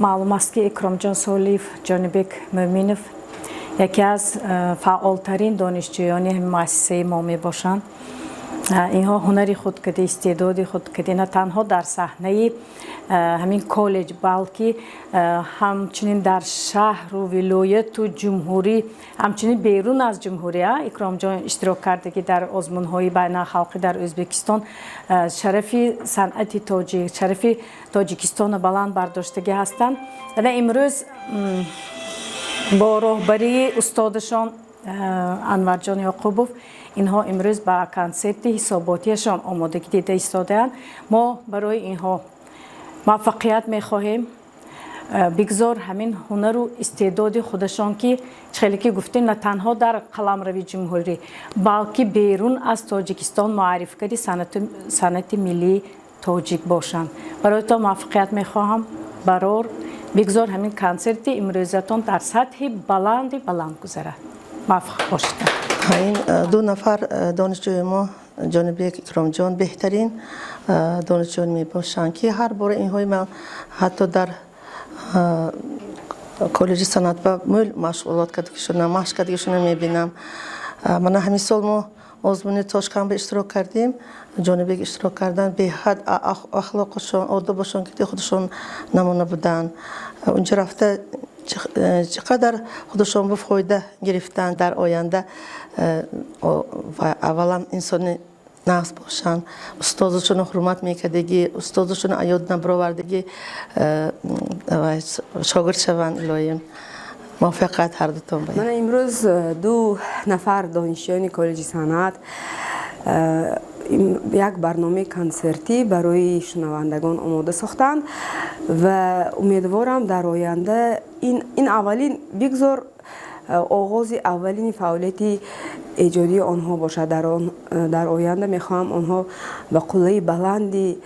معلوم است که اکرامجان سولیف جانبک مومینف یکی از فعالترین دانشجویان مؤسسه ما می باشند. اینها هنری خود کردی، استعدادی خود کردی، نه تنها در صحنه همین کالج بلکه همچنین در شهر و ولایت و جمهوری، همچنین بیرون از جمهوری اکرام جان اشتراک کرده که در آزمون‌های بین الخلقی در ازبکستان شرف صنعت تاجیک، شرف تاجیکستان بلند برداشتگی هستند و امروز با راهبری استادشان انور جان یعقوبوف اینها امروز با کنسرت حساباتیشان آمادگی دیده ایستاده‌اند. ما برای اینها موفقیت می‌خواهیم. بگذار همین هنر و استعداد خودشان که خیلی که گفتیم نه تنها در قلمرو جمهوری بلکه بیرون از تاجیکستان معرفی کردی صنعت ملی تاجیک باشند. برای تو موفقیت می‌خواهم. برار بگذار همین کنسرت امروزتان در سطح بلند گذرد. موفق باشید. این دو نفر دانشجوی ما جانبک اکرام جان بهترین دانشجویان می باشند که هر بار اینهای من حتی در کالج صنعت و مول مشغولات کردگیشون می بینم. من همین سال ما آزمون تاشکند به اشتراک کردیم، جانبک اشتراک کردن، به حد اخلاقشون آدابشون که خودشون نمونه بودن. اونجا رفته چقدر خودشون به فایده گرفتن در آینده. اولا انسان نفس باشن، استادشون حرمت میکردگی، استادشون ایاد نبراوردگی شاگرد شوند. الهی موفقیت هر دوتون باید. من امروز دو نفر دانشجویان کالج صنعت یک برنامه کنسرتی برای شنوندگان آماده ساختند و امیدوارم در آینده این اولین بگذار آغاز اولین فعالیت ایجادی آنها باشد. در آینده میخواهم آنها به قله بلندی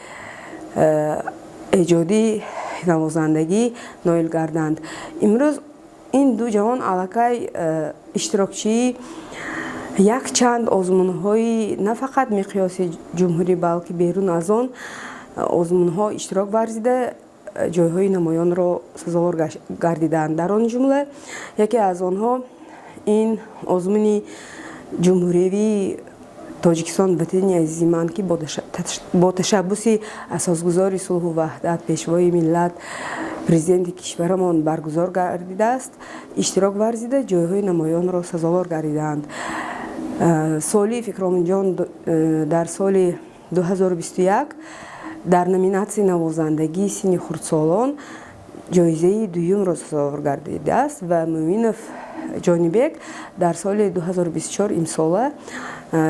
ایجادی نوازندگی نایل گردند. امروز این دو جوان علاقه اشتراکچی یک چند آزمون‌های نه فقط مقیاس جمهوری بلکه بیرون از آن آزمون‌ها اشتراک ورزیده جایهای نمایان را سزاوار گردیدند. در آن جمله یکی از آنها این آزمون جمهوری تاجیکستان وطن عزیز من که با تشبث اساسگذار صلح و وحدت پیشوای ملت پرزیدنت کشورمان برگزار گردیده است، اشتراک ورزیده جایهای نمایان را سزاوار گردیدند. سالی اکرام جان در سال 2021 در نومیناسی نوازندگی سن خردسالان جایزه دوم را سزاوار گردیده است و مومینف جانبک در سال 2024 امساله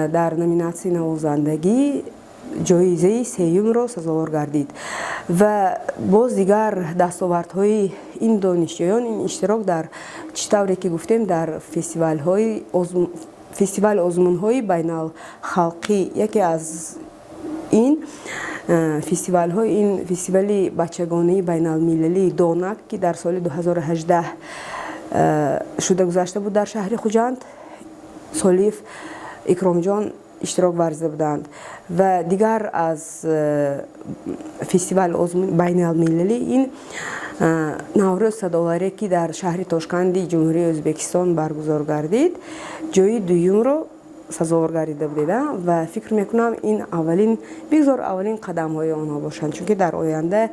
در نومیناسی نوازندگی جایزه سوم را سزاوار گردید و باز دیگر دستاوردهای این دانشجویان این اشتراک در چطوری که گفتیم در فستیوال آزمون‌های بین الخلقی یکی از این فستیوال های این فستیوال بچگانه بین المللی دونک که در سال 2018 شده گذشته بود در شهر خوجند سالیف اکرام جان اشتراک ورزیده بودند و دیگر از فستیوال آزمون بین المللی این نوروز صداوری که در شهر تاشکند جمهوری ازبکستان برگزار گردید جای دوم رو سزاوار گردیده بودند و فکر میکنم این اولین قدم های آنها باشند، چون که در آینده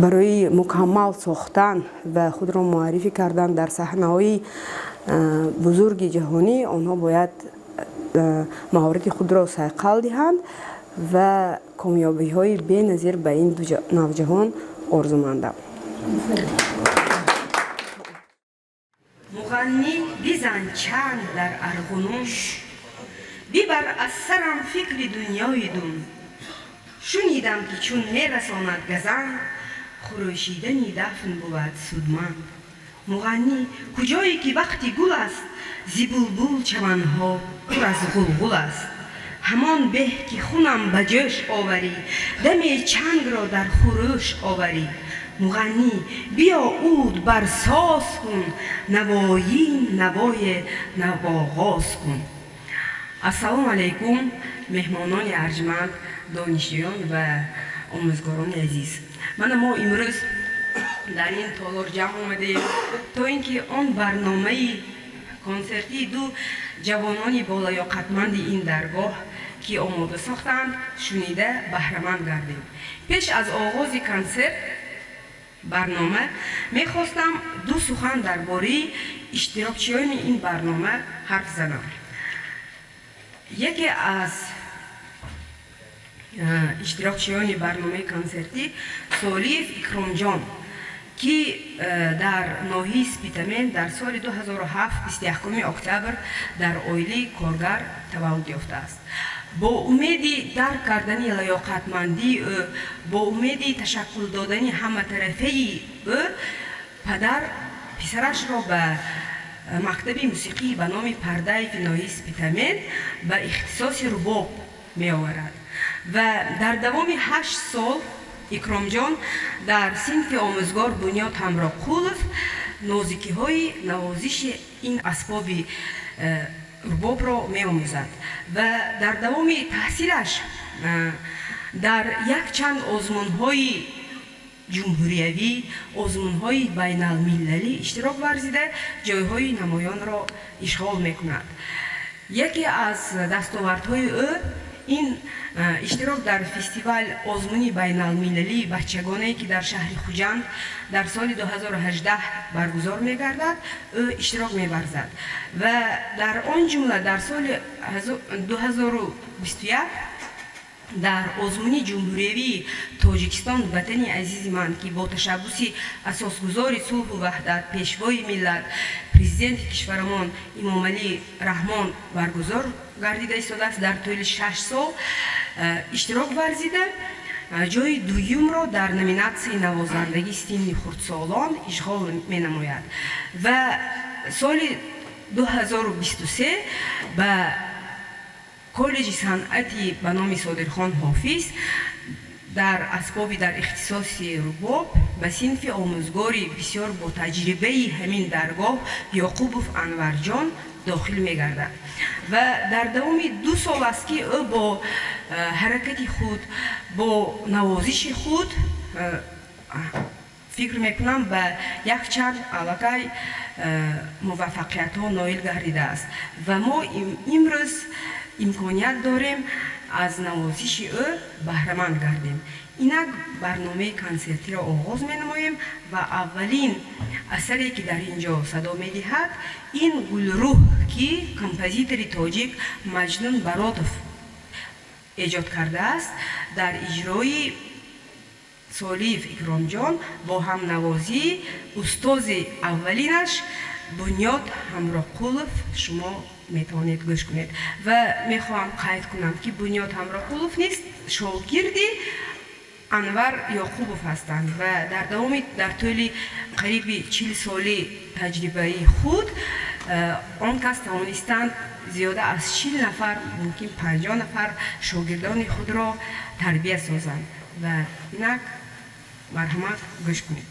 برای مکمل ساختن و خود را معرفی کردن در صحنه های بزرگ جهانی آنها باید مهارت خود را صقل دهند و کامیابی های بی‌نظیر به این دو نوجوان آرزومندم. مغنی بزن چنگ در ارغنوش ببر از سرم فکر دنیای دون شنیدم که چون میرساند گزن خروشیدنی دفن بود سودمند. مغنی کجایی که وقتی گل است زی بلبل چمنها پر از غلغل است همان به که خونم به جوش آوری دم چنگ را در خروش آوری. مغنی بیا عود بر ساز کن نوایی نوای نواغاز کن. السلام علیکم مهمانان ارجمند، دانشجویان و آموزگاران عزیز. мана мо имрӯз дар ин толор ҷамъ омадем то ин ки он барномаи консертии ду ҷавонони болаёқатманди ин даргоҳ ки омода сохтанд шунида баҳраманд гардем. пеш аз оғози консерт барнома мехостам ду сухан дар бораи иштирокчиёни ин барнома ҳарф занам. яке аз иштирокчиёни барномаи консертӣ Солиев Икромҷон ки дар ноҳияи Спитамен дар соли 2007 21 октябр дар оилаи коргар таваллуд ёфтааст. бо умеди дарк кардани лаёқатмандии ӯ, бо умеди ташаккул додани ҳаматарафаи ӯ, падар писарашро ба мактаби мусиқӣ ба номи Пардаеви ноҳияи Спитамен ба ихтисоси рубоб меоварад ва дар давоми 8 сол Икромҷон дар синфи омӯзгор Бунёд Ҳамроқулов нозикиҳои навозиши ин асбоби рубобро меомӯзад ва дар давоми таҳсилаш дар якчанд озмунҳои ҷумҳуриявӣ, озмунҳои байналмилалӣ иштирок варзида ҷойҳои намоёнро ишғол мекунад. яке аз дастовардҳои ӯ ин иштирок дар фестивал озмуни байналмилалии бачагонае ки дар шаҳри Хуҷанд дар соли 2018 баргузор мегардад, ӯ иштирок меварзад ва дар он ҷумла дар соли 2021 дар озмуни ҷумҳуриявии Тоҷикистон ватани азизи ман ки бо ташаббуси асосгузори сулҳу ваҳдат пешвои миллат президенти кишварамон Имомалӣ Раҳмон баргузор гардида истодааст. дар тӯли 6 сол иштирок варзида ҷои дуюмро дар номинатсияи навозандагии синни хурдсолон ишғол менамояд ва соли 2023 ба коллеҷи санъати ба номи Содирхон Ҳофиз дар асбоби дар ихтисоси рубоб ба синфи омӯзгори бисёр бо таҷрибаи ҳамин даргоҳ Ёқубов Анварҷон дохил мегардад ва дар давоми 2 сол аст ки ӯ бо ҳаракати худ, бо навозиши худ фикр мекунам ба якчанд аллакай муваффақиятҳо ноил гардидааст ва мо имрӯз имконият дорем аз навозиши ӯ баҳраманд гардем. инак барномаи консертиро оғоз менамоем ва аввалин асаре ки дар ин ҷо садо медиҳад ин Гулрӯҳ ки композитори тоҷик Маҷнун Баротов эҷод кардааст дар иҷрои Солиев Икромҷон бо ҳамнавозии устози аввалинаш Бунёд Ҳамроқулов. шумо метавонед гӯш кунед ва мехоҳам қайд кунам ки Бунёд Ҳамроқулов низ шогирди Анвар Ёқубов ҳастанд ва дар тӯли қариби 40 соли таҷрибаи худ он кас тавонистанд зиёда аз 40 нафар, мумкин 50 нафар шогирдони худро тарбия созанд ва инак марҳамат гӯш кунед.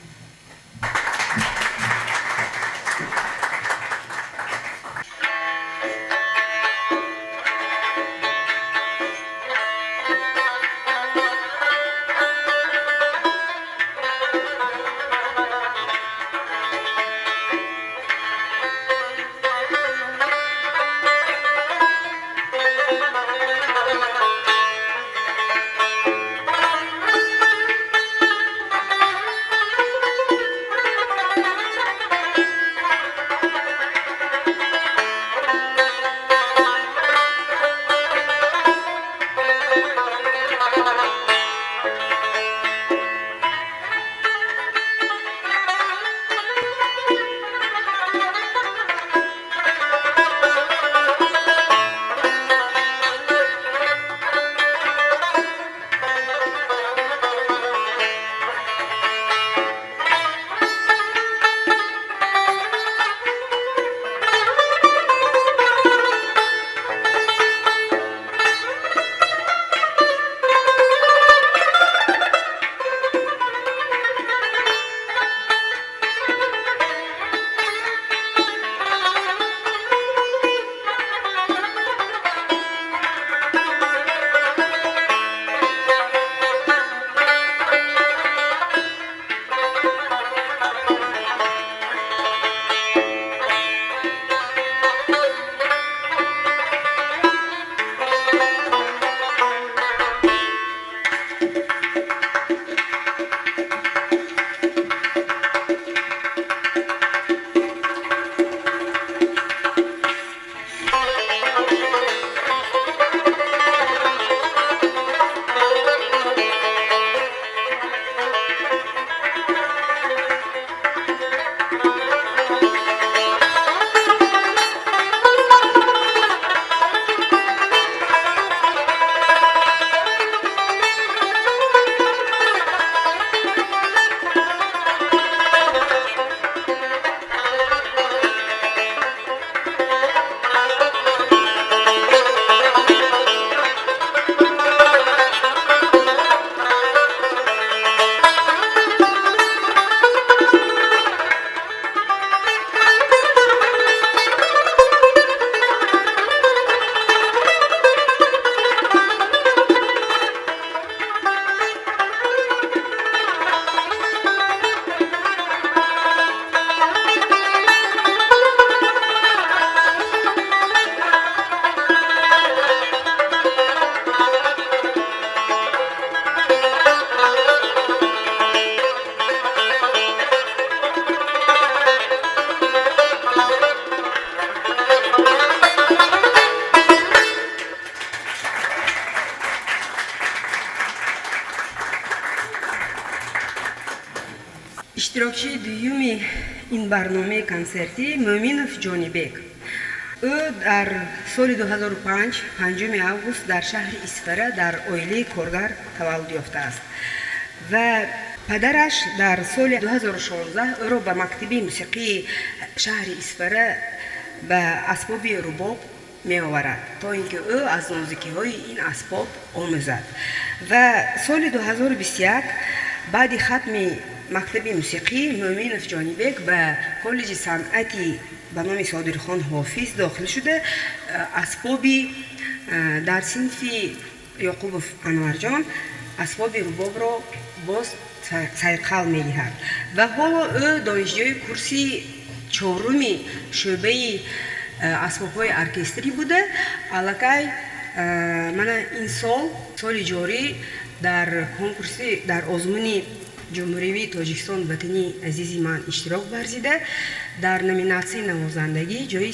این برنامه کنسرتی مومینوف جانیبک. او در سال 2005 5 آگوست در شهر اسفره در اویله کارگر تولد یافته است و پدرش در سال 2016 او را به مکتب موسیقی شهر اسفره به اسباب رباب می آورد تا اینکه او از نازکی های این اسباب آموزد و سال 2021 بعد ختم مکتب موسیقی مومینوف جانیبک به کالج صنعتی به نام صادرخان حافظ داخل شده. اسبابی در صنف یعقوب انورجان اسباب رباب را باز سیقل می دهد و حالا او دانشجوی کورسی چهارمی شعبه اسباب های ارکستری بوده. الکی من این سال جاری در کنکورسی در آزمون جمهوری تاجیکستان وطنی عزیزی من اشتراک ورزیده در نومیناسی نوازندگی جای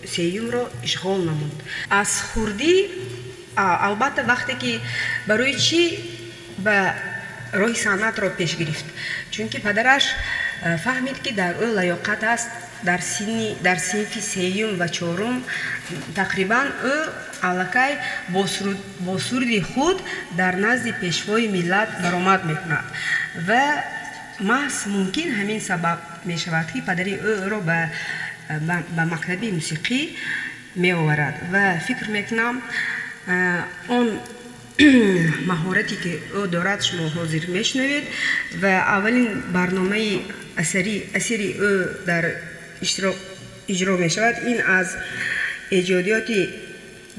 سیوم را اشغال نمود. از خوردی البته وقتی که برای چی به راه صنعت را پیش گرفت چون که پدرش فهمید که در او لیاقت است در صنف سیوم و چهارم تقریبا او الکی با سرود خود در نزد پیشوای ملت برآمد میکند و محض ممکن همین سبب می شود که پدری او را به مکتب موسیقی می آورد و فکر میکنم آن مهارتی که او دارد شما حاضر میشنوید و اولین برنامه اثری او در اجرا می شود. این از ایجادیات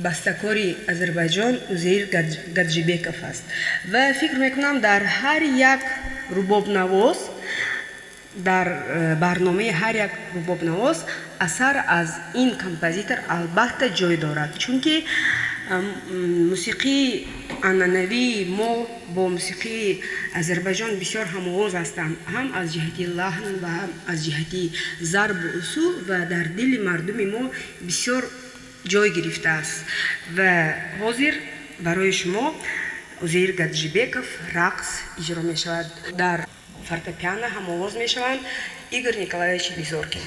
بستکاری آذربایجان عزیر گدجیبکوف است و فکر میکنم در هر یک رباب نواز در برنامه هر یک رباب نواز اثر از این کمپوزیتور البته جای دارد چون که موسیقی عنعنوی ما با موسیقی آذربایجان بسیار هم‌آواز هستند هم از جهتی لحن و هم از جهتی ضرب و اصول و در دل مردم ما بسیار جای گرفته است و حاضر برای شما عزیر گدجیبکوف رقص اجرا می شود. در فورتپیانو هم‌آواز می شوند ایگور نیکولایویچ ویزورکین.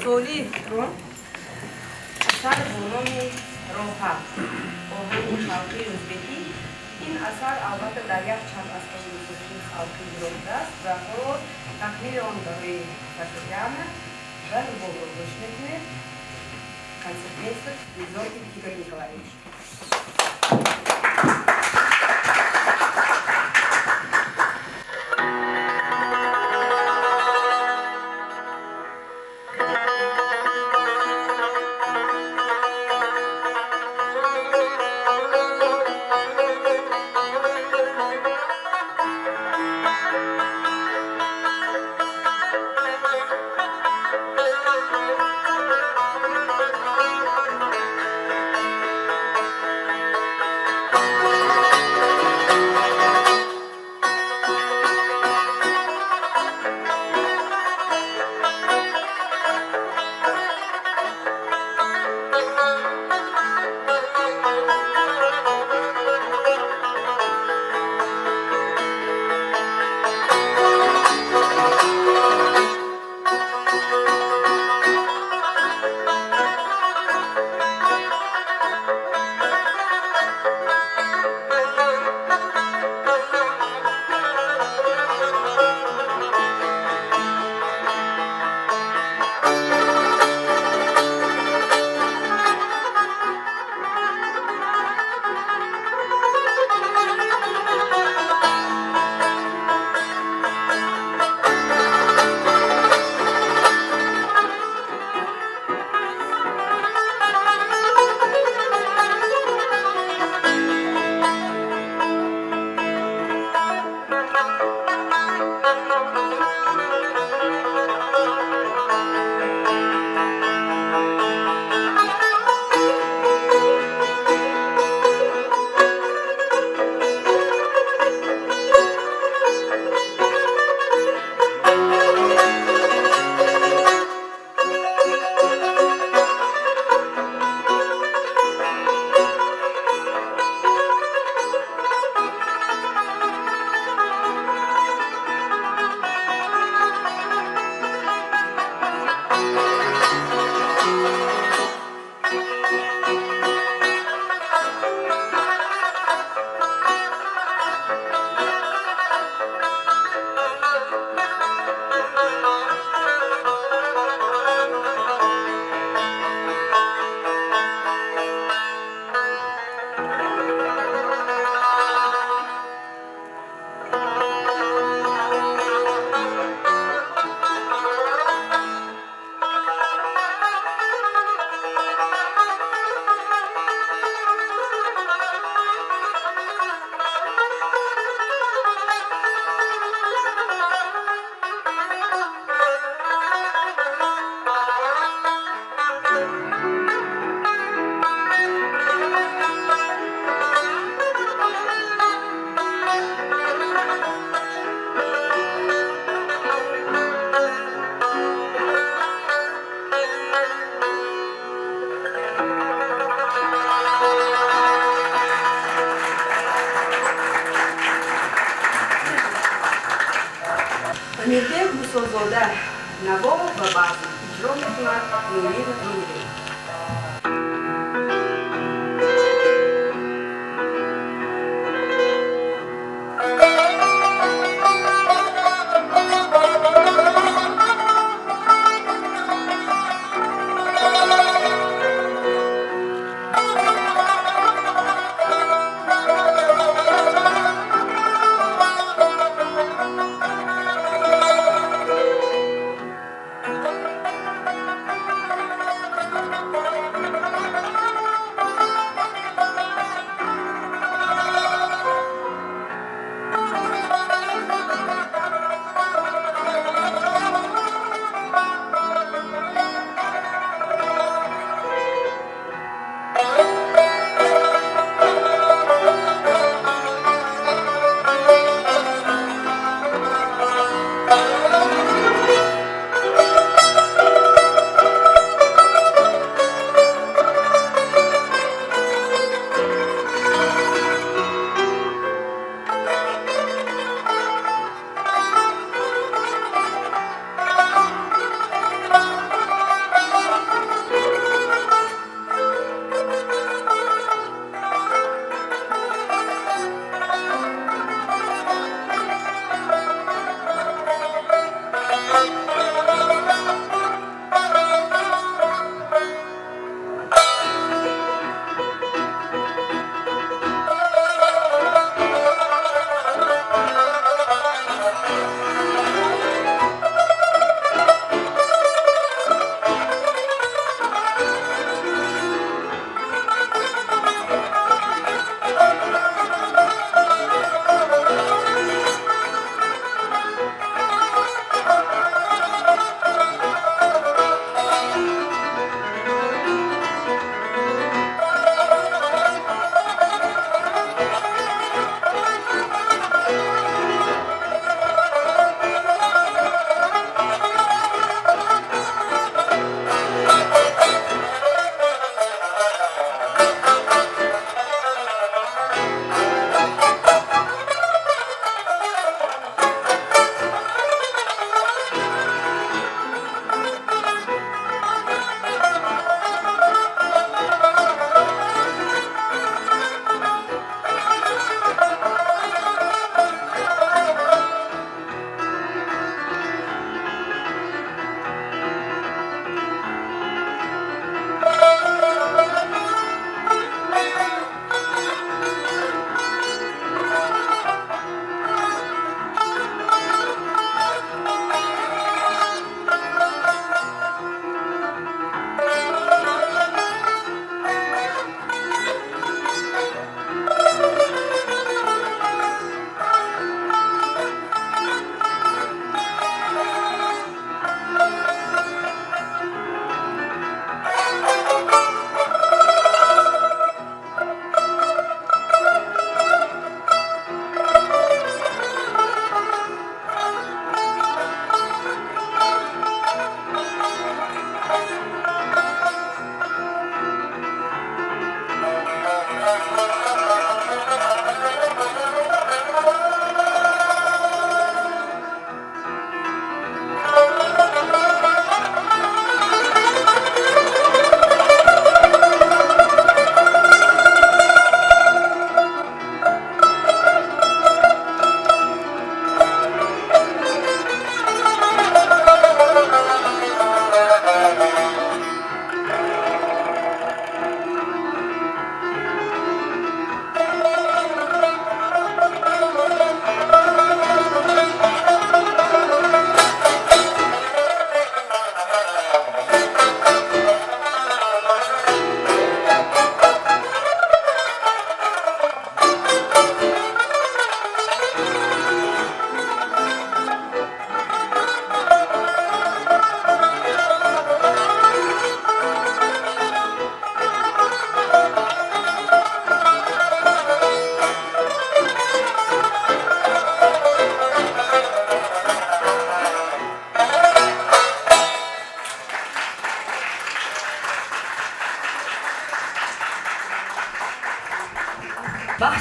солих ро асар бо номи роҳа оҳанги халқии ӯзбекӣ. ин асар албатта дар як чанд асари мусиқии халқӣ гирифтааст ва ҳоло тақдири он барои фортепиано ва рубобро гӯш мекунем. Концертмейстер Визотин Игорь Николаевич. Мирбек Мусозода наво ва баъзи иҷро мекунад Мунир Мунирӣ.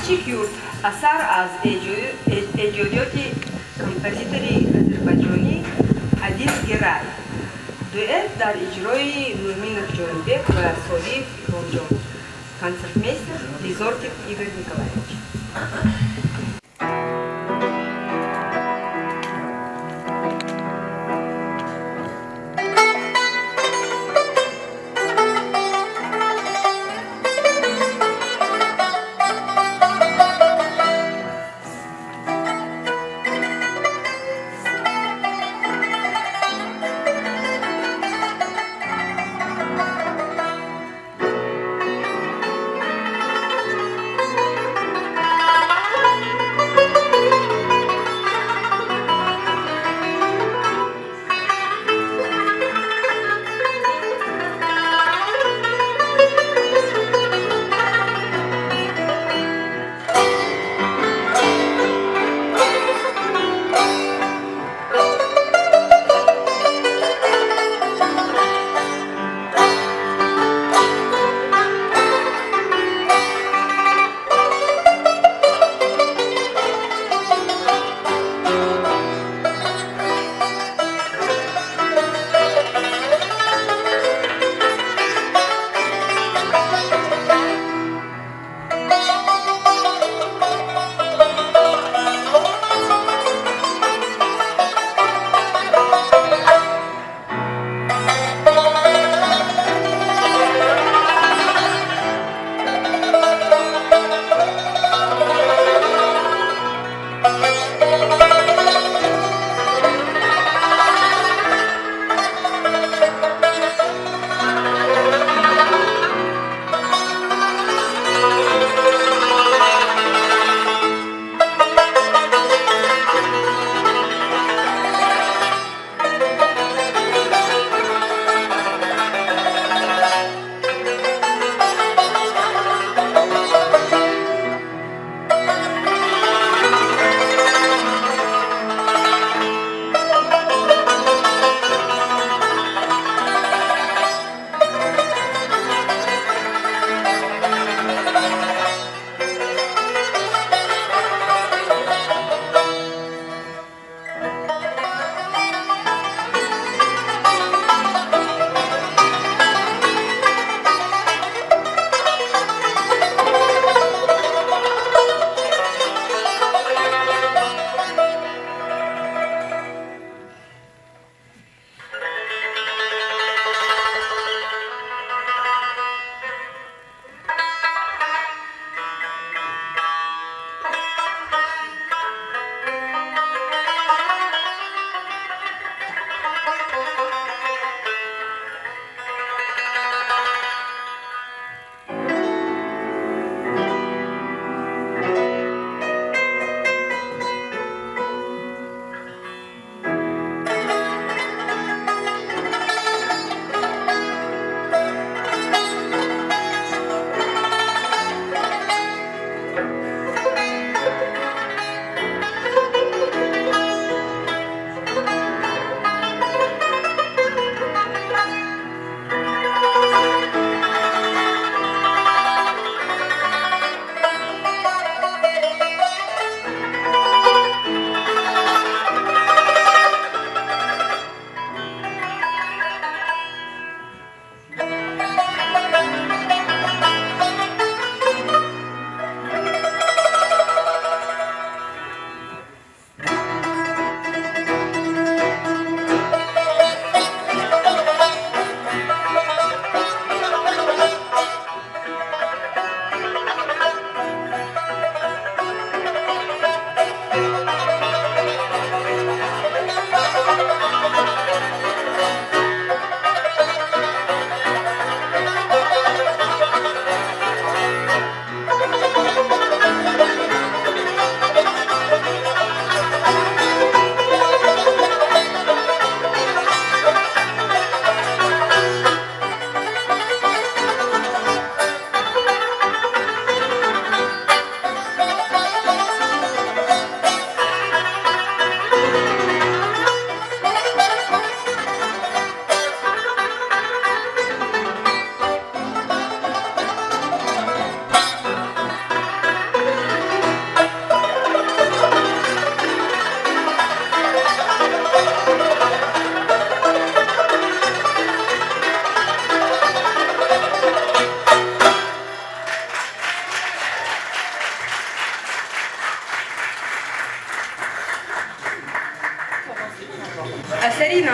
Бахчик юрт асар аз эҷодиёти композитори озарбойҷонӣ Адил Герай. Дуэт дар иҷрои Мӯъминов Ҷонибек ва Солиев Икромҷон. Концертмейстер Лизортик Игорь Николаевич.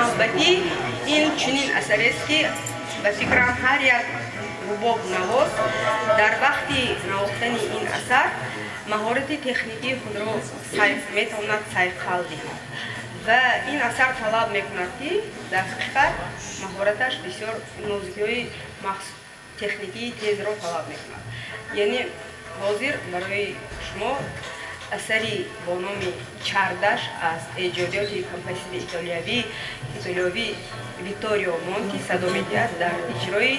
албатӣ ин чунин асарест ки ба фикрам ҳар як рубоб навоз дар вақти навохтани ин асар маҳорати техникии худро метавонад сайқал диҳад ва ин асар талаб мекунад ки дар ҳақиқат маҳораташ бисёр нозикиҳои техникии тезро талаб мекунад. Яъне ҳозир барои шумо асари бо номи Чардаш аз эҷодиёти композитори итолиёвӣ Витторио Монти садо медиҳад дар иҷрои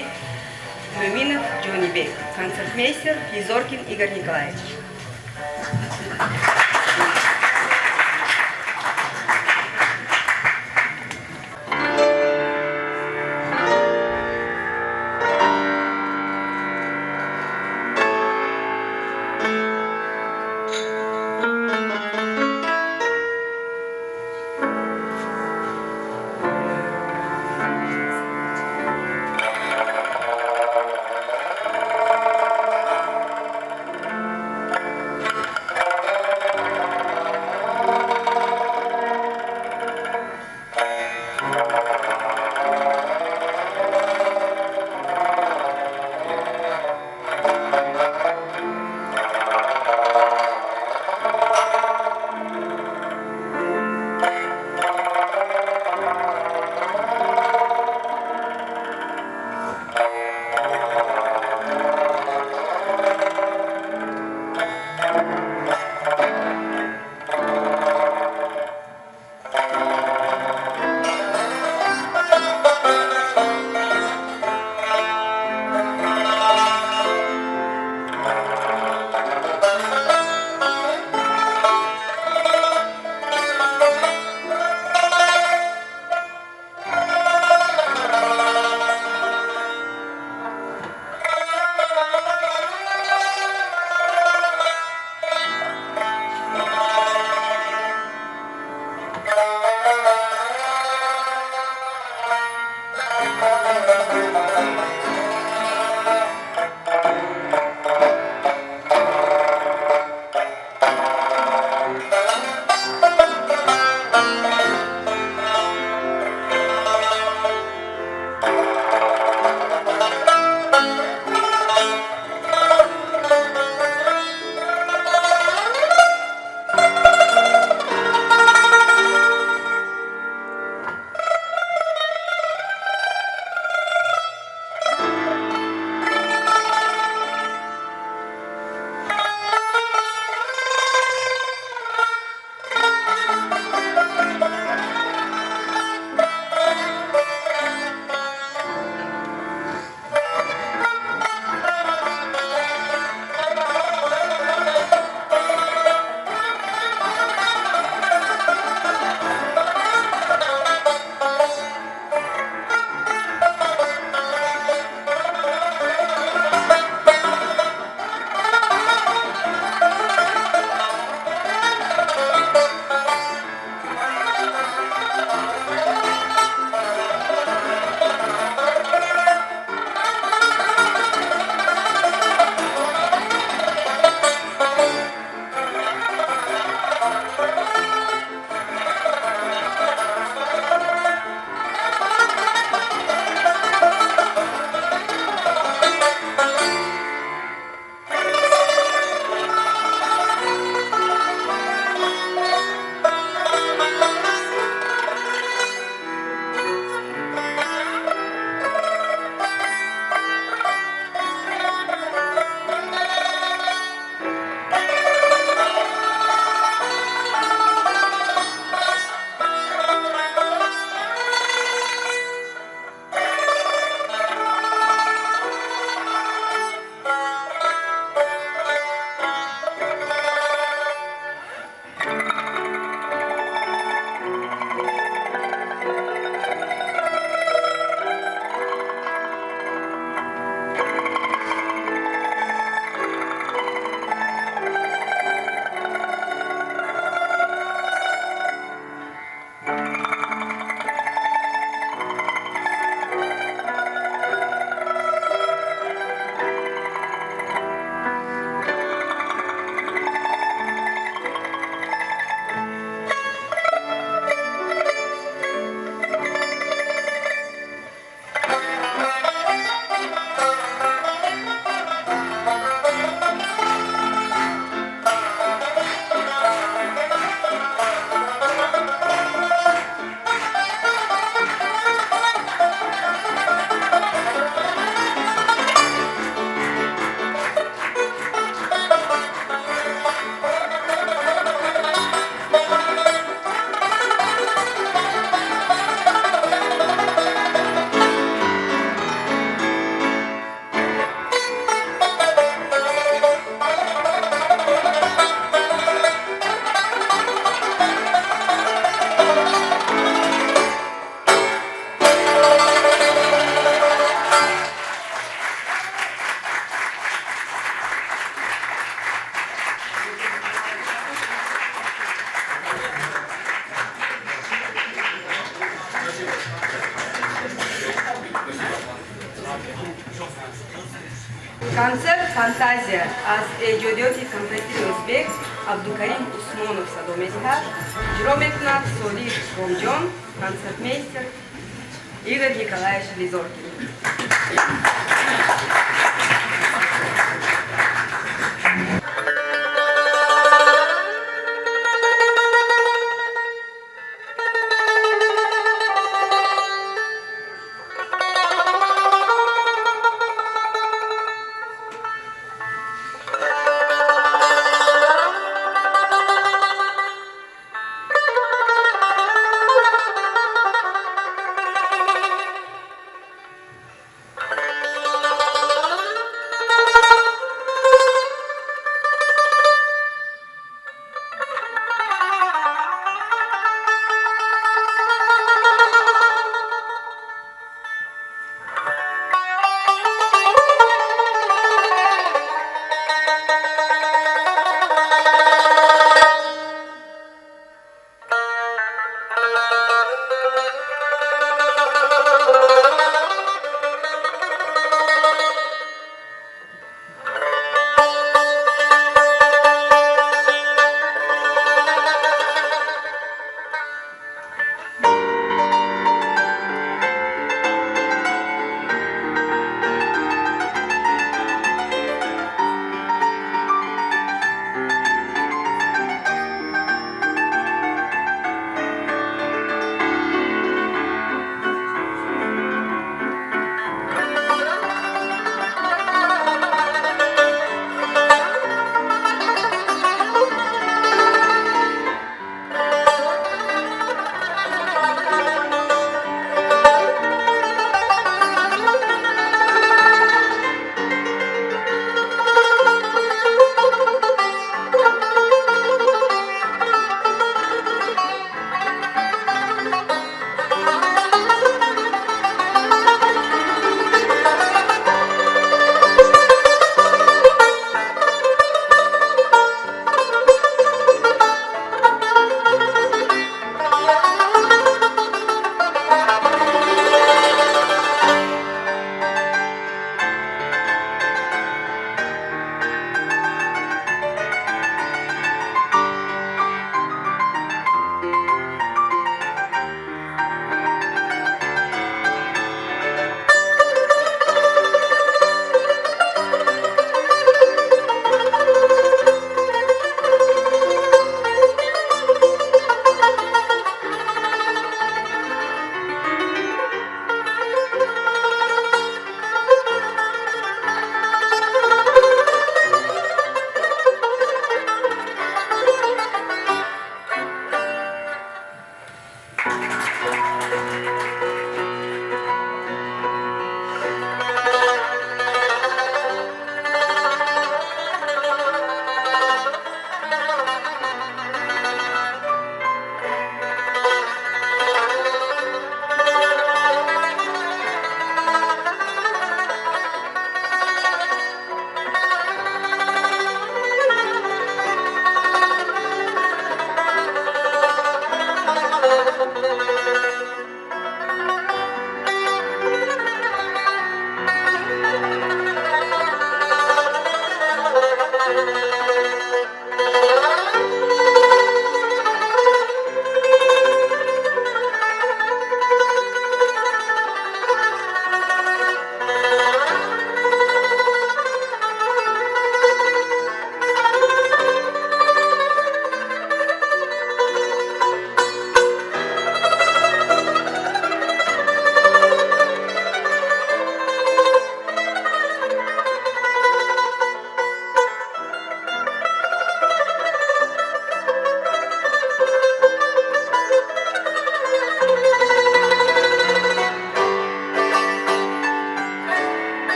Мӯминов Ҷонибек, концертмейстер Физоркин Игорь Николаевич. концерт «Фантазия» аз эҷодиёти композитори ӯзбек Абдукарим Усмонов садо месиҳад. иҷро мекунад Солих Ромҷон, концертмейстер Игорь Николаевич Лизоркин.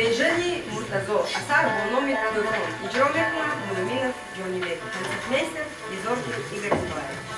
режиссёри Муртазо, асар бо номи Тӯфон, иҷро мекунад Муъминов Ҷонибек, концертмейстер Изорки Игорь Николаевич.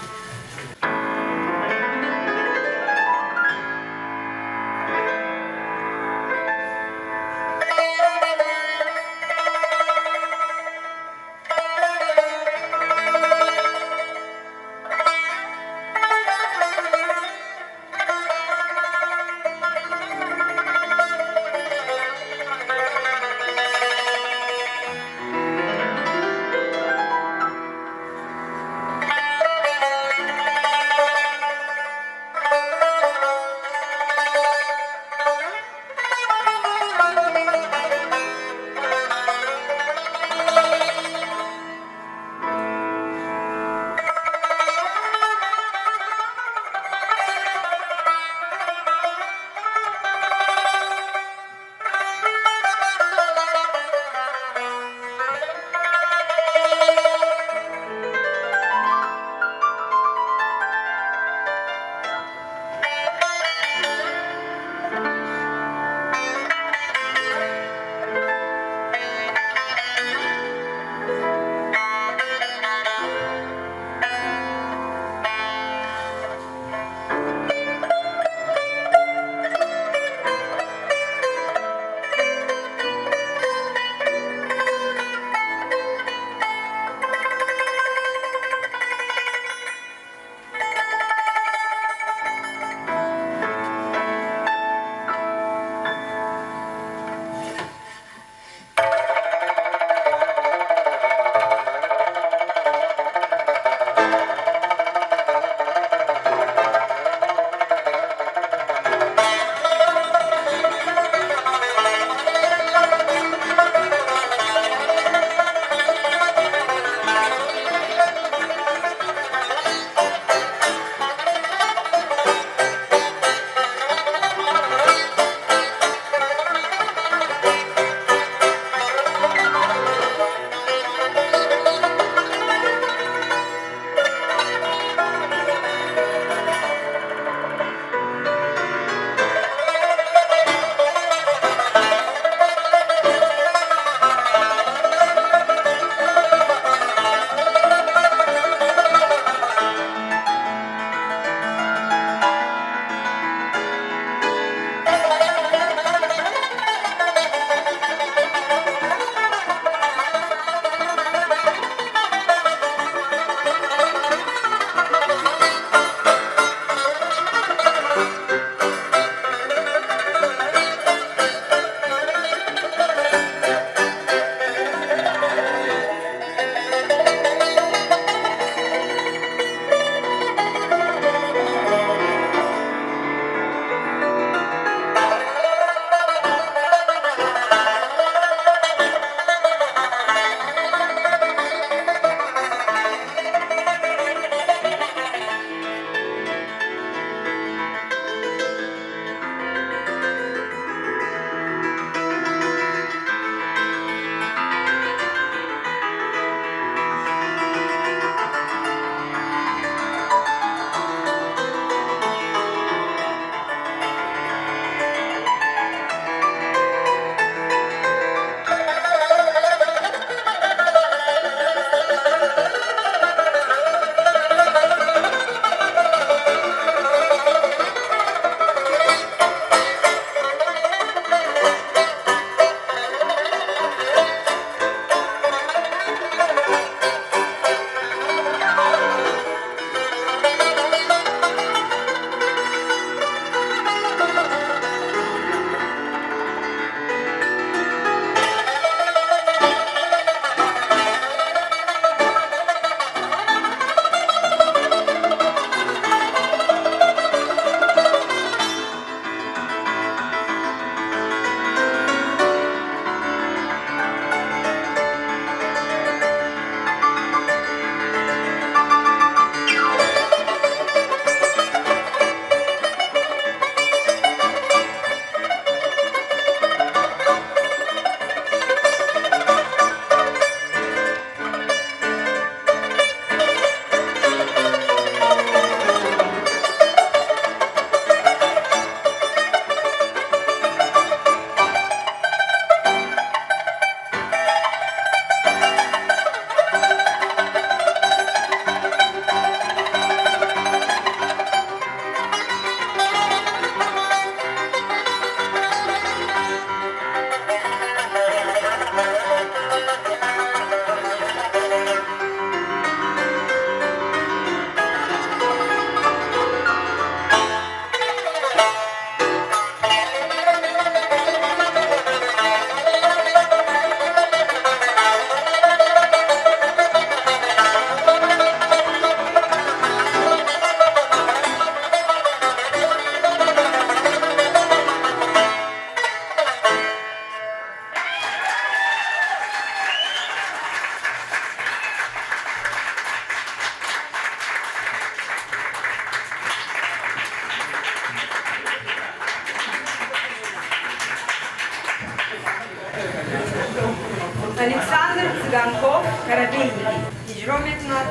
александр цыганков карабейники иҷро мекунад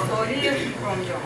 солиев ромҷон.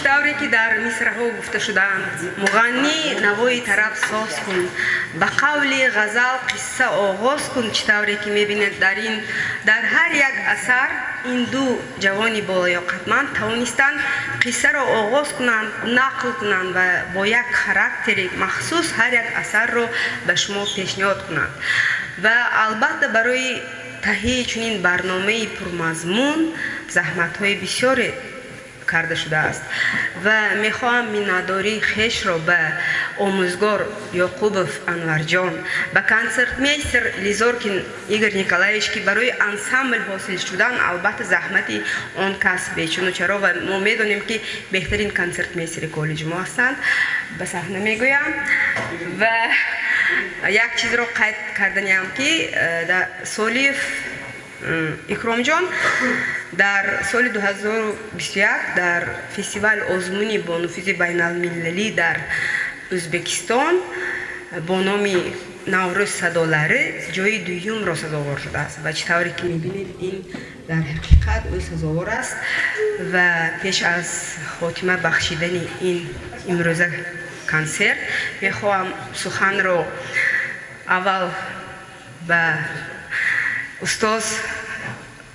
тавре ки дар мисраҳо гуфта шудаанд, муғаннӣ навои тараб соз кун, ба қавли ғазал қисса оғоз кун. Чӣ тавре ки мебинед дар ҳар як асар ин ду ҷавони болоёқатманд тавонистанд қиссаро оғоз кунанд, нақл кунанд ва бо як характери махсус ҳар як асарро ба шумо пешниҳод кунанд. Ва албатта барои таҳии чунин барномаи пурмазмун заҳматҳои бисёре карда шудааст ва мехоҳам миннатдории хешро ба омӯзгор Ёқубов Анварҷон, ба концертмейстер Лизоркин Игорь Николаевич ки барои ансамбл ҳосил шудан албатта заҳмати он кас бечунучаро ва мо медонем ки беҳтарин концертмейстери коллеҷи мо ҳастанд, ба саҳна мегӯям. Ва як чизро қайд карданиям ки Солиев Икромҷон дар соли 2021 дар фестивал озмуни бонуфизи байналмилалӣ дар Ӯзбекистон бо номи Наврӯз садолари ҷои дуюмро сазовор шудааст ва чӣ тавре ки мебинед ин дар ҳақиқат ӯ сазовор аст. Ва пеш аз хотима бахшидани ин имрӯза консерт мехоҳам суханро аввал ба устоз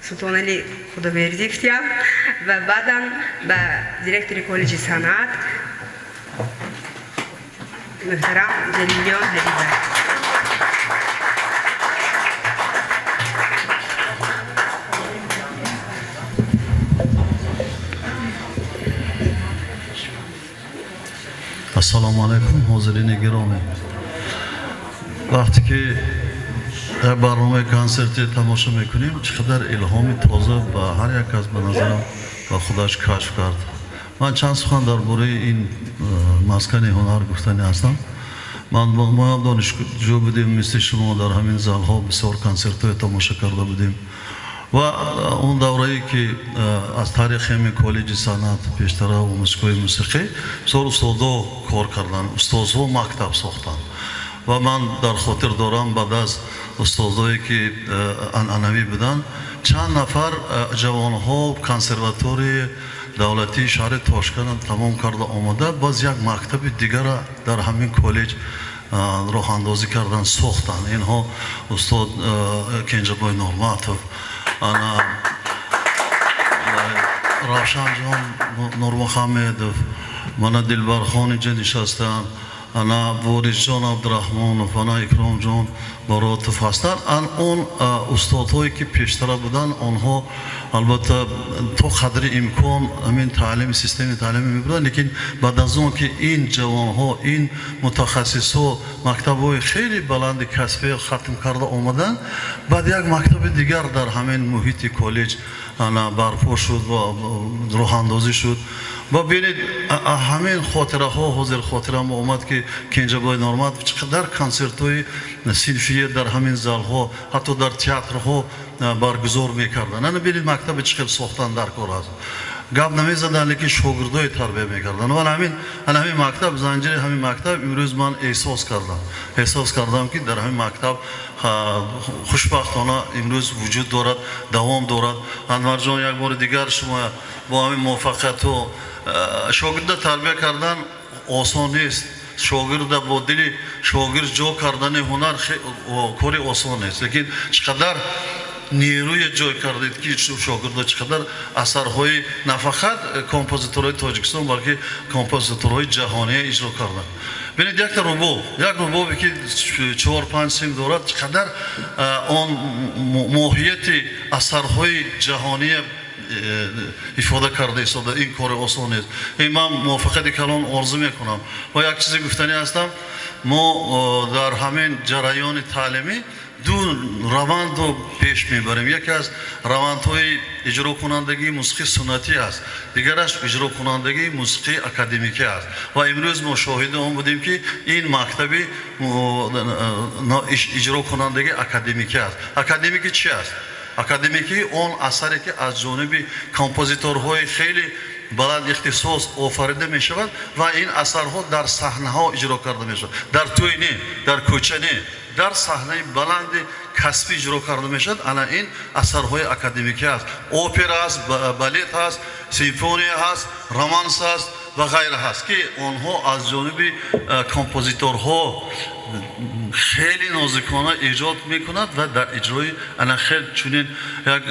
Султонали Худобердиевтия ва баъдан ба директори коллеҷи санъат муҳтарам Ҷалилён Ҳадиба. Ассаламу алайкум, ҳозирини гиромӣ. Вақте ки барномаи консерти тамошо мекунем, чӣ қадар илҳоми тоза ба ҳар як кас ба назарам ба худаш кашф кард. Ман чанд сухан дар бораи ин маскани ҳунар гуфтанӣ ҳастам. Моям донишҷӯ будем, мисли шумо дар ҳамин залҳо бисёр консертҳое тамошо карда будем. ва он даврае ки аз таърихи ҳамин коллеҷи санъат пештара омӯзишгоҳи мусиқӣ бисёр устодо кор кардан, устозҳо мактаб сохтанд. ва ман дар хотир дорам баъд аз устозое ки анъанавӣ буданд, чанд нафар ҷавонҳо консерваторияи давлатии шаҳри Тошкент тамом карда омада, баъз як мактаби дигара дар ҳамин коллеҷ роҳандозӣ кардан, сохтанд. Инҳо устод Кенҷабой Нурматов, Равшанҷон Нурмухамедов, мана Дилбархон инҷа нишастанд, ана Ворисҷон Абдураҳмонов, ана Икромҷон Боротов ҳастанд. Он устодҳое ки пештара буданд, онҳо албатта то қадри имкон ҳамин таълими системи таълимӣ мебуданд, лекин баъд аз он ки ин ҷавонҳо, ин мутахассисҳо мактабҳои хеле баланди касбие хатм карда омаданд, баъд як мактаби дигар дар ҳамин муҳити коллеҷ барпо шуд ва роҳандозӣ шуд. ва бинед ҳамин хотираҳо ҳозир хотирам омад ки Кенҷабой Нурматов чӣ қадар консертҳои синфие дар ҳамин залҳо, ҳатто дар театрҳо баргузор мекарданд. Ана бинед мактаби чӣ хел сохтан дар кор аст. гап намезаданд, лекин шогирдое тарбия мекарданд. ва ҳамин мактаб, занҷири ҳамин мактаб имрӯз ман эҳсос кардам ки дар ҳамин мактаб хушбахтона имрӯз вуҷуд дорад, давом дорад. Анварҷон, як бори дигар шумо бо ҳамин муваффақиятҳо шогирда тарбия кардан осон нест. Шогирда бо дили шогирд ҷо кардани ҳунар кори осон нест, лекин чӣ қадар нерӯе ҷой кардед ки шогирдо чӣ қадар асарҳои на фақат композиторҳои Тоҷикистон, балки композиторҳои ҷаҳоние иҷро карданд. бинед якта рубобе ки 4-5 сим дорад, чӣ қадар он моҳияти асарҳои ҷаҳоние ифода карда истода. Ин кори осон нест. Ман муваффақияти калон орзу мекунам. ва як чизе гуфтанӣ ҳастам, мо дар ҳамин ҷараёни таълимӣ ду равандро пеш мебарем. яке аз равандҳои иҷрокунандагии мусиқии суннатӣ аст, дигараш иҷрокунандагии мусиқии академикӣ аст. ва имрӯз мо шоҳиди он будем ки ин мактаби иҷрокунандагии академикӣ аст. Академикӣ чӣ аст? Академикӣ он асаре ки аз ҷониби композиторҳои хеле баланд ихтисос офарида мешавад ва ин асарҳо дар саҳнаҳо иҷро карда мешавад. Дар тӯй не, дар кӯча не, дар саҳнаи баланди касбӣ иҷро карда мешавад. Ана ин асарҳои академикӣ аст. Опера аст, балет аст, симфония аст, романс аст ва ғайра ҳаст ки онҳо аз ҷониби композиторҳо хеле нозикона эҷод мекунад ва дар иҷрои ана хел чунин як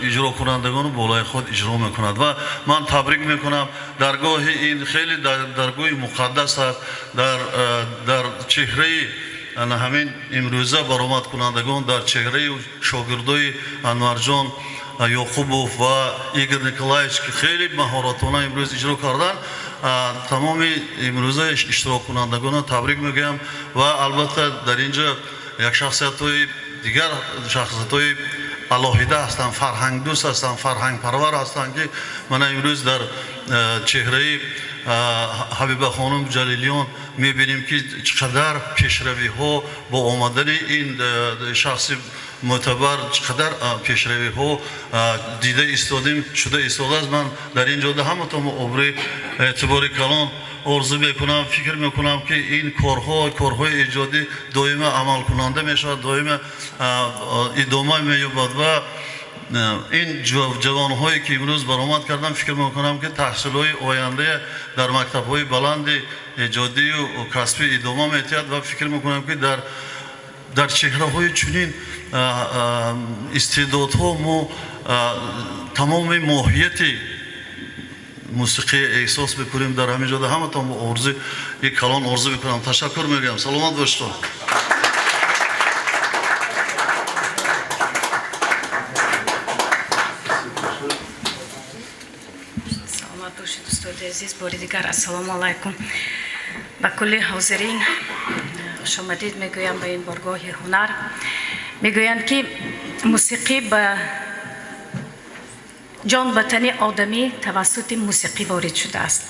иҷрокунандагони болои худ иҷро мекунад. ва ман табрик мекунам, даргоҳи ин хеле даргоҳи муқаддас аст. дар чеҳраи ҳамин имрӯза баромадкунандагон, дар чеҳраи шогирдои Анварҷон Ёқубов ва Игор Николаевич ки хеле маҳоратона имрӯз иҷро карданд, тамоми имрӯза иштироккунандагонро табрик мегӯям. ва албатта дар инҷа як шахсиятҳои дигар, шахсиятҳои алоҳида ҳастанд, фарҳангдӯст ҳастанд, фарҳангпарвар ҳастанд ки мана имрӯз дар чеҳраи Ҳабиба хонум Ҷалилён мебинем ки чӣ қадар пешравиҳо бо омадани ин шахси мӯътабар, чӣ қадар пешравиҳо дида истодем, шуда истодааст. ман дар ин ҷода ҳаматон обри эътибори калон орзу мекунам, фикр мекунам ки ин корҳои эҷодӣ доима амалкунанда мешавад, доима идома меёбад ва ин ҷавонҳое ки имрӯз баромад кардам, фикр мекунам ки таҳсилҳои оянда дар мактабҳои баланди эҷодию касбӣ идома метиҳад ва фикр мекунам ки дар дар чеҳраҳои чунин истеъдодҳо мо тамоми моҳияти мусиқӣ эҳсос мекунем. дар ҳамин ҷода ҳаматон бо орзуи як калон орзу мекунам. Ташаккур мегӯям. Саломат бошед. саломат бошед устоди азиз. бори дигар ассалому алайкум ба кулли ҳозирин. хушомадид мегӯям ба ин боргоҳи ҳунар. мегӯянд ки мусиқӣ ба ҷон ба тани одамӣ тавассути мусиқӣ ворид шудааст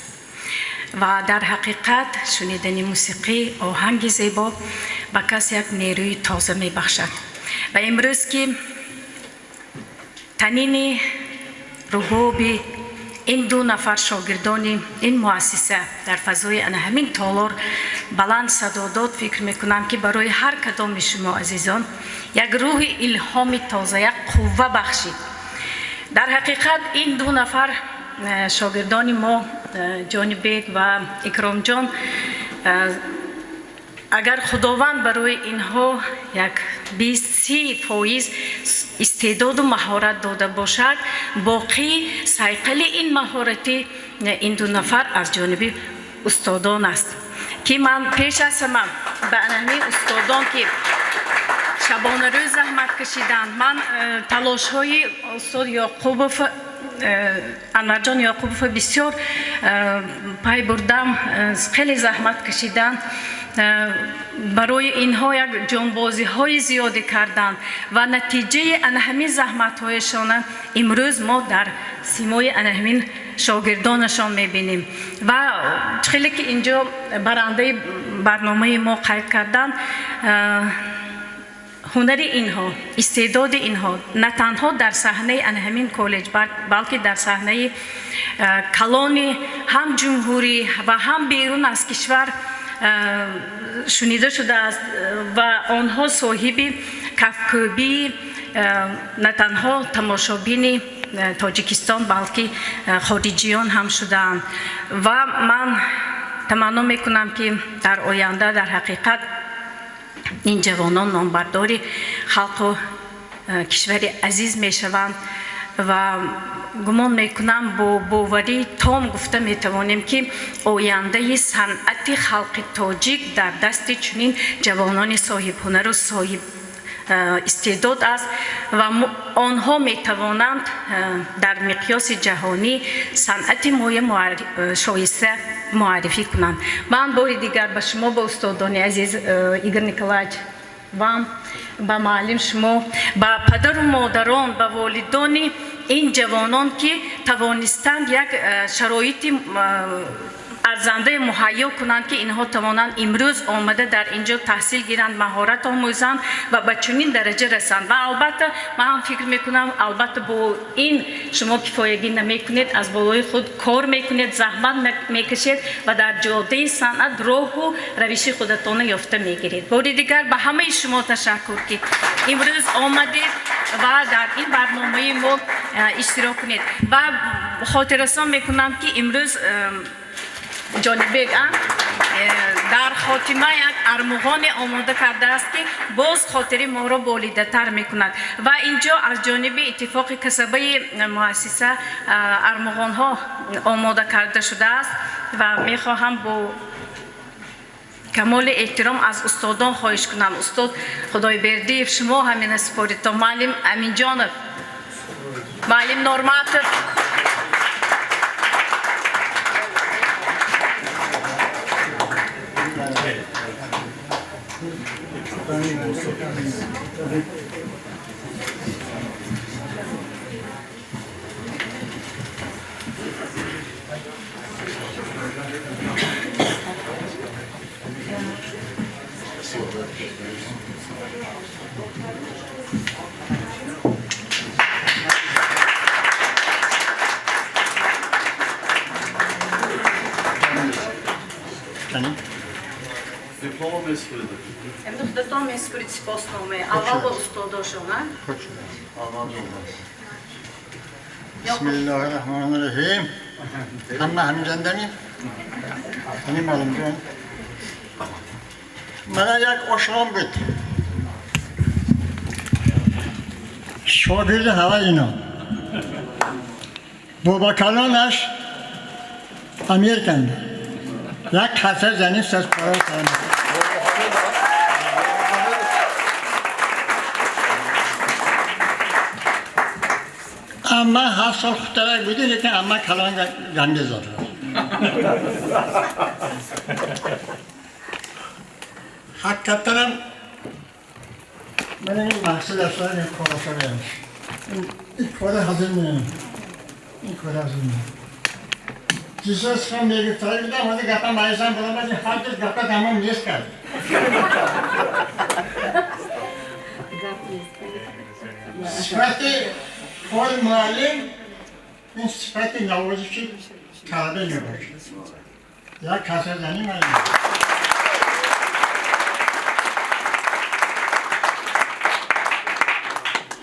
ва дар ҳақиқат шунидани мусиқӣ оҳанги зебо ба кас як нерӯи тоза мебахшад. ва имрӯз ки танини рӯҳоби ин ду нафар шогирдони ин муассиса дар фазои ана ҳамин толор баланд садодод, фикр мекунам ки барои ҳар кадоми шумо азизон як рӯҳи илҳоми тоза, як қувва бахшид. дар ҳақиқат ин ду нафар шогирдони мо, ҷонибек ва икромҷон, агар худованд барои инҳо як 20-30% истеъдоду маҳорат дода бошад, боқӣ сайқали ин маҳорати ин ду нафар аз ҷониби устодон аст ки ман пеш аз ҳама ба ҳамин устодон ки шабонарӯз заҳмат кашиданд, ман талошҳои устод Ёқубов, Анварҷон Ёқубов бисёр пай бурдам, хеле заҳмат кашиданд, барои инҳо як ҷонбозиҳои зиёде карданд ва натиҷаи ана ҳамин заҳматҳояшона имрӯз мо дар симои ана ҳамин шогирдонашон мебинем. ва хеле ки инҷо барандаи барномаи мо қайд карданд, ҳунари инҳо, истеъдоди инҳо на танҳо дар саҳнаи ана ҳамин коллеҷ, балки дар саҳнаи калони ҳам ҷумҳурӣ ва ҳам берун аз кишвар шунида шудааст ва онҳо соҳиби кафкӯбии на танҳо тамошобини Тоҷикистон, балки хориҷиён ҳам шудаанд. ва ман таманно мекунам ки дар оянда дар ҳақиқат ин ҷавонон номбардори халқу кишвари азиз мешаванд ва гумон мекунам бо боварӣ том гуфта метавонем ки ояндаи санъати халқи тоҷик дар дасти чунин ҷавонони соҳибҳунару соҳиб истеъдод аст ва онҳо метавонанд дар миқёси ҷаҳонӣ санъати моя шоиста муаррифӣ кунанд. ман бори дигар ба шумо, ба устодони азиз, Игор Николаевич вам, ба муаллим шумо, ба падару модарон, ба волидони ин ҷавонон ки тавонистанд як шароити арзандаи муҳайё кунанд ки инҳо тавонанд имрӯз омада дар инҷо таҳсил гиранд, маҳорат омӯзанд ва ба чунин дараҷа расанд. ва албатта ман фикр мекунам, албатта бо ин шумо кифоягӣ намекунед, аз болои худ кор мекунед, заҳмат мекашед ва дар ҷодаи санъат роҳу равиши худатона ёфта мегиред. бори дигар ба ҳамаи шумо ташаккур ки имрӯз омадед ва дар ин барномаи мо иштирок кунед. ва хотиррасон мекунам ки имрӯз ҷонибек дар хотима як армуғоне омода кардааст ки боз хотири моро болидатар мекунад ва инҷо аз ҷониби иттифоқи касабаи муассиса армуғонҳо омода карда шудааст ва мехоҳам бо камоли эҳтиром аз устодон хоҳиш кунам. устод Худойбердиев, шумо ҳамина супоридто, муаллим Аминҷонов, муаллим Норматов, امروز دتام اسپریت سپاسنامه اول با استاداشون بسم الله الرحمن الرحیم. همه همیجندنی همین معلوم جان من یک آشام بود شاگرد همه اینا بابا کلانش امیر کنده یک کسر زنی سز پارا کنده اما 7 سال خودترک بودی لیکن اما کلان گنده زاده حقیقتا من این مقصد اصلا این کارا شده این کار حاضر میرم این کار حاضر میرم جیسوس هم میگفتایی بودم حالا گفتا مایزم بودم از این هر جز گفتا تمام نیست کرد صفت کار معلم این صفت نوازشی کعبه میباشه یا کسر زنی معلم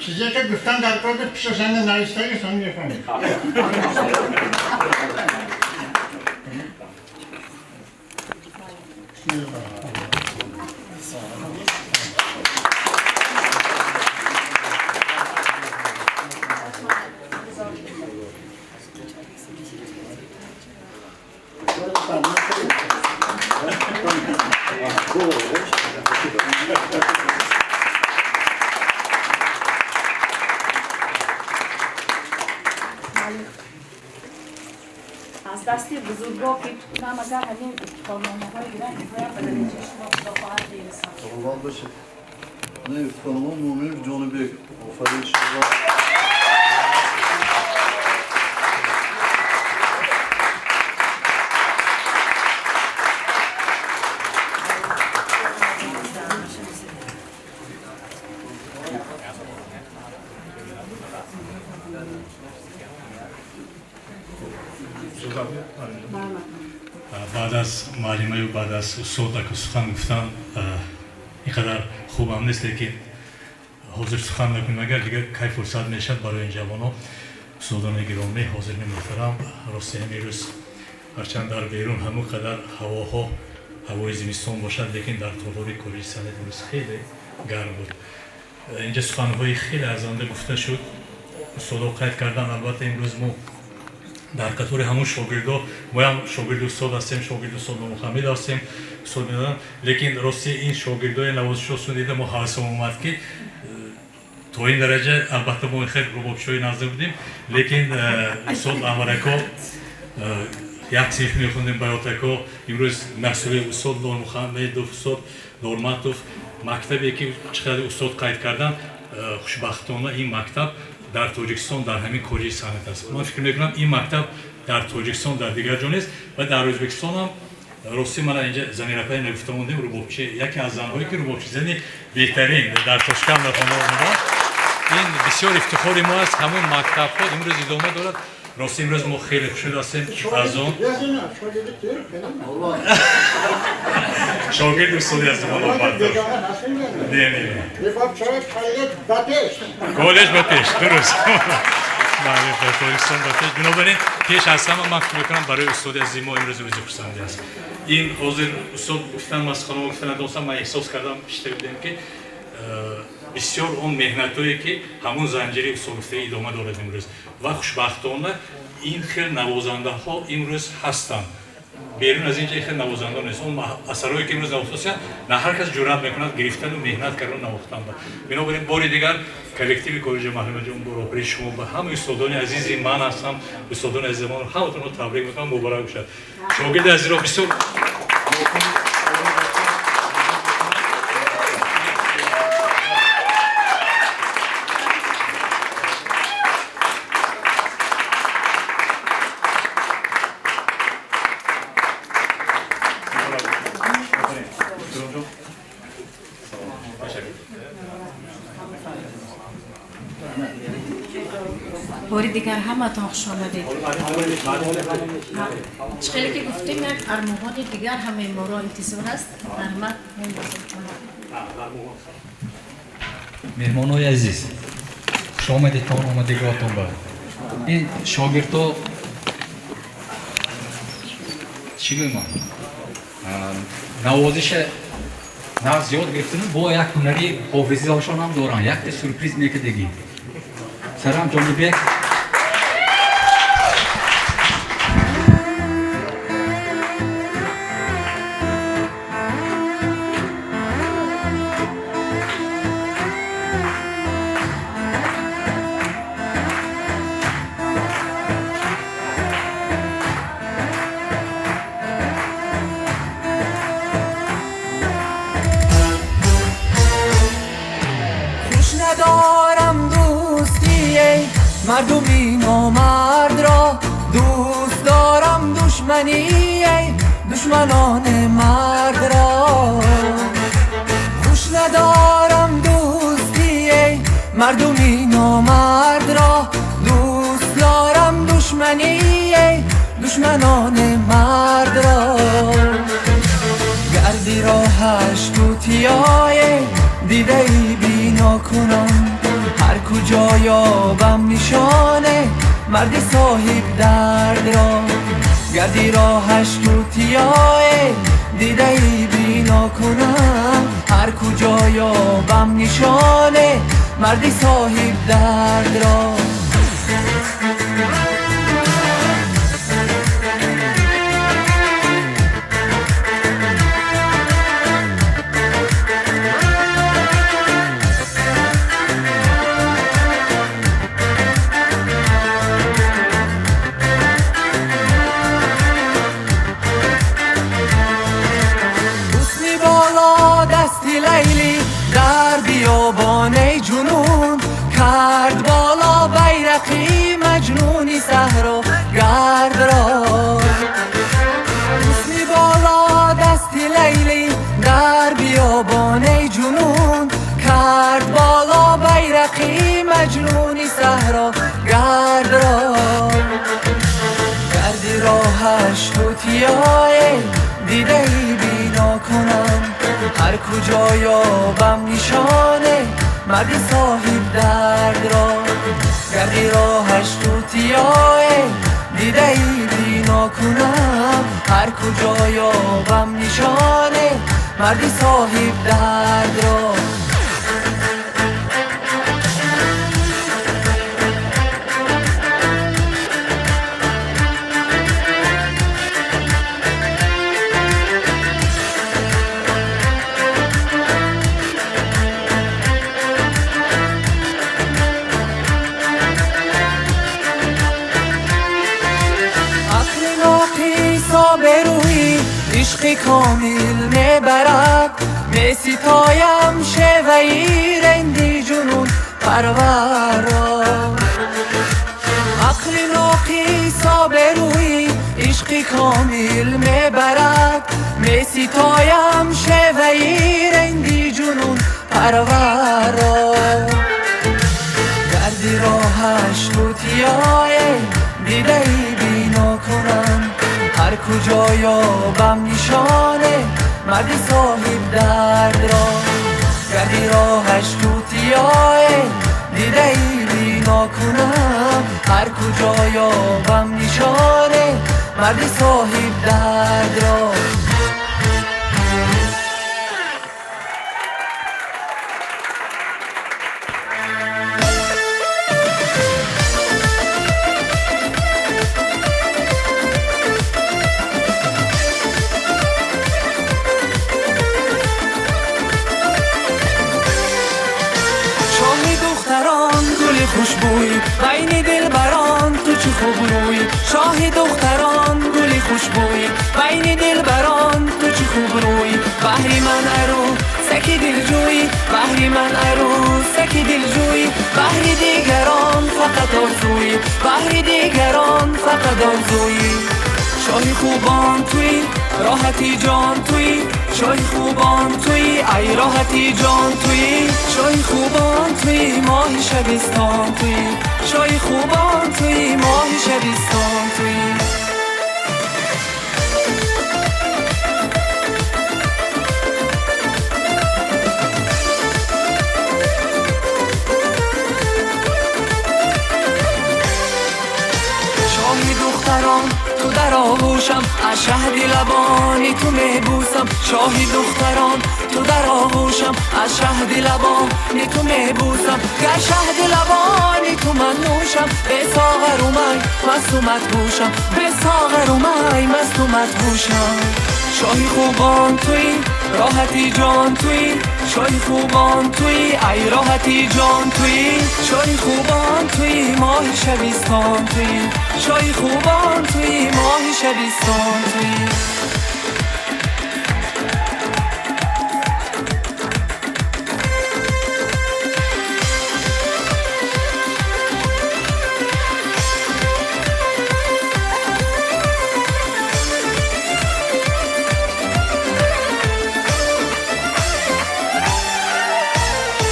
چیزی که گفتم در کار پیششنده نایستایی سن میفهمید از دستی بزرگا که کنم اگر همین کارنامه‌های گیرن باید به نتیجه شما خواهد برسند. قربان باشید. نه خانم مومن جانبی آفرین شما. بعد از معلمه و بعد از صوت که سخن گفتن اینقدر خوبم نیست لیکن حاضر سخن نکنیم اگر دیگه کی فرصت میشد برای این جوانو استادان گرامی حاضر محترم راستی امروز هرچند در بیرون همون قدر هوای زمستان باشد لیکن در تالار کلیج سند امروز خیلی گرم بود اینجا سخنهای خیلی ارزنده گفته شد استادا قید کردن البته امروز ما در قطار همون شاگردا ما هم شاگرد استاد هستیم شاگرد استاد محمد هستیم استاد میدادن لیکن راستی این شاگردای نوازش استاد دیده ما حواسم اومد که تا این درجه البته ما خیلی ربابشوی نازده بودیم لیکن استاد امرکا یک صنف میخوندیم بیاتکا امروز مسئول استاد نور محمد استاد نورماتوف مکتبی که چقدر استاد قید کردن خوشبختانه این مکتب در تاجیکستان در همین کلیج صنعت است. من فکر میکنم این مکتب در تاجیکستان در دیگر جا نیست و در ازبکستان هم راستی من اینجا زمینه نگفته موندیم ربابچی یکی از زنهایی که ربابچی زنی بهترین در تاشکند میخوانند این بسیار افتخاری ما است همون مکتب ها امروز ادامه دارد راستی امروز ما خیلی خوشحال هستیم از اون شاگرد استادی هستیم الله برداشت کالج به پیش درست بله تاجیکستان به پیش بنابراین پیش از همه من فکر میکنم برای استادی عزیز ما امروز روز خرسندی است این حاضر استاد گفتن مسخره گفتن دوستان من احساس کردم بیشتر بودیم که بسیار اون مهنتایی که همون زنجیره سلفته ادامه دارد امروز و خوشبختانه این خیلی نوازنده ها امروز هستند بیرون از اینجا خیلی نوازنده نیست اون اثرایی که امروز نوازند نه هر کس جرأت میکند گرفتن و مهنت کردن نواختن بنابراین بار دیگر کلکتیو کالج محمد جان برابری شما به همه استادان عزیز من هستم استادان عزیز ما همتون رو تبریک میکنم مبارک باشد شاگرد عزیز را بسیار باری دیگر همتون خوش آمدید. خیلی که گفتیم یک ارمغان دیگر همه ما را انتظار است. رحمت مهمانای عزیز خوش آمدید تا آمدگاهتون با این شاگردها چی بگم نوازش نه زیاد گرفتن با یک هنری حافظی هاشون هم دارن یک سورپریز میکردگی سلام جانبک. ندارم دوستی ای مردمی نامرد را، دوست دارم دشمنی ای دشمنان مرد را. خوش ندارم دوستی ای مردمی نامرد را، دوست دارم دشمنی ای دشمنان مرد را. گردی راهش توتیای دیده ای بینا کنم، هر کجا یابم نشانه مرد صاحب درد را. گردی راهش توتیای دیده ای بینا کنم، هر کجا یابم نشانه مرد صاحب درد را. در بیابان جنون کرد بالا بیرقی مجنونی صحرا گرد را. حسنی بالا دستی لیلی در بیابان جنون کرد بالا بیرقی مجنونی صحرا گرد را. گردی راهش توتیای دیده ای بینا کنم، هر کجا یابم نشانه مردی صاحب درد را. گردی راهش توتیای دیده ای بینا کنم، هر کجا یابم نشانه مردی صاحب درد را. عشق کامل میبرد میستایم شوی رندی جنون پرورا. عقل ناقص آبروی عشق کامل میبرد میستایم شوی رندی جنون پرورا. گردی راهش توتیای دیده ای بینا کنم، هر کجا یابم نشانه مرد صاحب درد را. گردی راهش توتیای دیده ای بینا کنم، هر کجا یابم نشانه مرد صاحب درد را. خوشبوی بین دلبران تو چه خوب روی، شاه دختران گل خوشبوی بین دلبران تو چه خوب روی. بحری من ارو سکی دلجوی، بحری من ارو سکی دلجوی. بحری دیگران فقط آرزوی، بحری دیگران فقط آرزوی. شاه خوبان توی راحتی جان توی، شاه خوبان توی ای راحتی جان توی. شاه خوبان توی ماه شبستان توی، شاه خوبان توی ماه شبستان توی. شاه دختران تو در آغوش نوشم از شهد لبانی تو میبوسم شاهی دختران تو در آغوشم از شهد لبانی تو میبوسم گر شهد لبانی تو من نوشم به ساغر اومای مستومت بوشم به ساغر اومای مستومت بوشم شاهی خوبان توی راحتی جان توی شاهی خوبان توی ای راحتی جان توی شاهی خوبان توی ماه شبستان توی شاهی خوبان توی ماه شبستان توی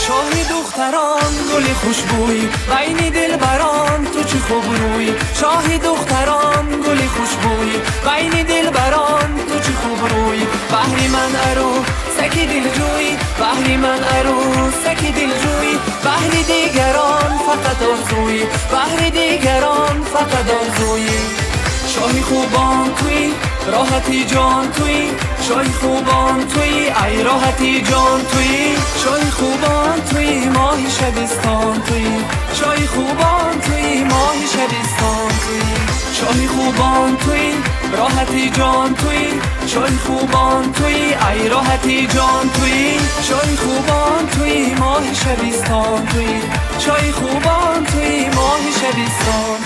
شاهی دختران گل خوشبوی بین دلبران تو چه خوب روی شاهی دختران گل خوشبوی بین دلبران تو چه خوب روی بحری من ارو سکی دلجوی بحری من ارو سکی دلجوی بحری دیگران فقط آرزوی بحری دیگران فقط آرزوی شاهی خوبان توی راحتی جان توی شاهی خوبان توی ای راحتی جان توی شاهی خوبان توی ماه شبستان توی شاهی خوبان توی ماه شبستان توی شاهی خوبان توی راحتی جان توی شاهی خوبان توی ای راحتی جان توی شاهی خوبان توی ماه شبستان توی شاهی خوبان توی ماه شبستان